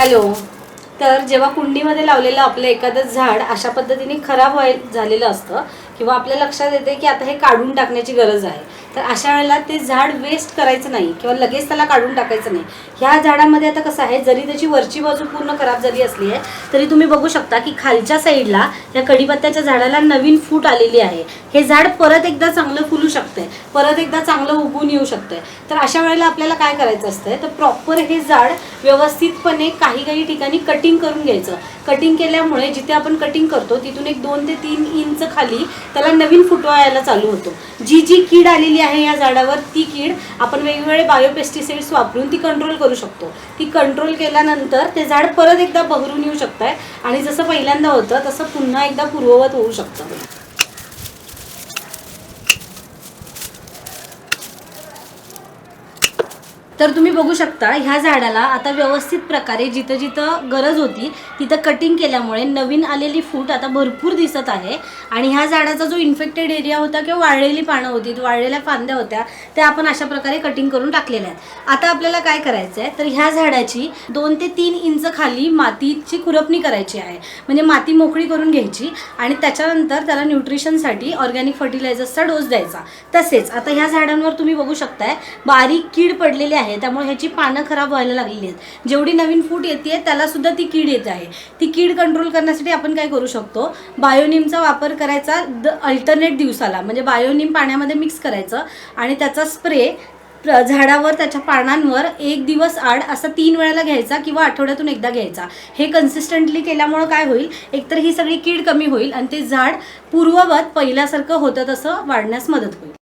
Hello. तर जेव्हा कुंडीमध्ये लावलेलं आपलं एखादं झाड अशा पद्धतीने खराब झालेलं असतं किंवा आपल्या लक्षात येते की आता हे काढून टाकण्याची गरज आहे, तर अशा वेळेला ते झाड वेस्ट करायचं नाही किंवा लगेच त्याला काढून टाकायचं नाही. ह्या झाडामध्ये आता कसं आहे, जरी त्याची वरची बाजू पूर्ण खराब झाली असली आहे तरी तुम्ही बघू शकता की खालच्या साईडला या कडीपत्त्याच्या झाडाला नवीन फूट आलेली आहे. हे झाड परत एकदा चांगलं फुलू शकते, परत एकदा चांगलं उगवून येऊ शकते. तर अशा वेळेला आपल्याला काय करायचं असतं, तर प्रॉपर हे झाड व्यवस्थितपणे काही ठिकाणी कटिंग करून घ्यायचं. कटिंग केल्यामुळे जिथे आपण कटिंग करतो तिथून एक 2 ते 3 इंच खाली त्याला नवीन फुटवा यायला चालू होतो. जी कीड आलेली आहे या झाडावर, ती कीड आपण वेगवेगळे बायोपेस्टिसाइड्स वापरून ती कंट्रोल करू शकतो. ती कंट्रोल केल्यानंतर ते झाड परत एकदा बहरून येऊ शकतं आणि जसं पहिल्यांदा होतं तसं पुन्हा एकदा पूर्ववत होऊ शकतं. तर तुम्ही बघू शकता ह्या झाडाला आता व्यवस्थित प्रकारे जिथं जिथं गरज होती तिथं कटिंग केल्यामुळे नवीन आलेली फूट आता भरपूर दिसत आहे. आणि ह्या झाडाचा जो इन्फेक्टेड एरिया होता किंवा वाळलेली पानं होती, वाळलेल्या फांद्या होत्या, त्या आपण अशा प्रकारे कटिंग करून टाकलेल्या आहेत. आता आपल्याला काय करायचं आहे, तर ह्या झाडाची 2 ते 3 इंच खाली मातीची खुरपणी करायची आहे. म्हणजे माती मोकळी करून घ्यायची आणि त्याच्यानंतर त्याला न्यूट्रिशनसाठी ऑर्गॅनिक फर्टिलायझर्सचा डोस द्यायचा. तसेच आता ह्या झाडांवर तुम्ही बघू शकताय बारीक कीड पडलेली आहे, त्यामुळे ह्याची पानं खराब व्हायला लागलेली आहेत. जेवढी नवीन फूट येते त्याला सुद्धा ती कीड येत आहे. ती कीड कंट्रोल करण्यासाठी आपण काय करू शकतो, बायोनिमचा वापर करायचा अल्टरनेट दिवसाला. म्हणजे बायोनिम पाण्यामध्ये मिक्स करायचं आणि त्याचा स्प्रे झाडावर त्याच्या पानांवर 1 दिवस आड असा 3 वेळेला घ्यायचा किंवा आठवड्यातून एकदा घ्यायचा. हे कन्सिस्टंटली केल्यामुळं काय होईल, एकतर ही सगळी कीड कमी होईल आणि ते झाड पूर्ववत पहिल्यासारखं होतं तसं वाढण्यास मदत होईल.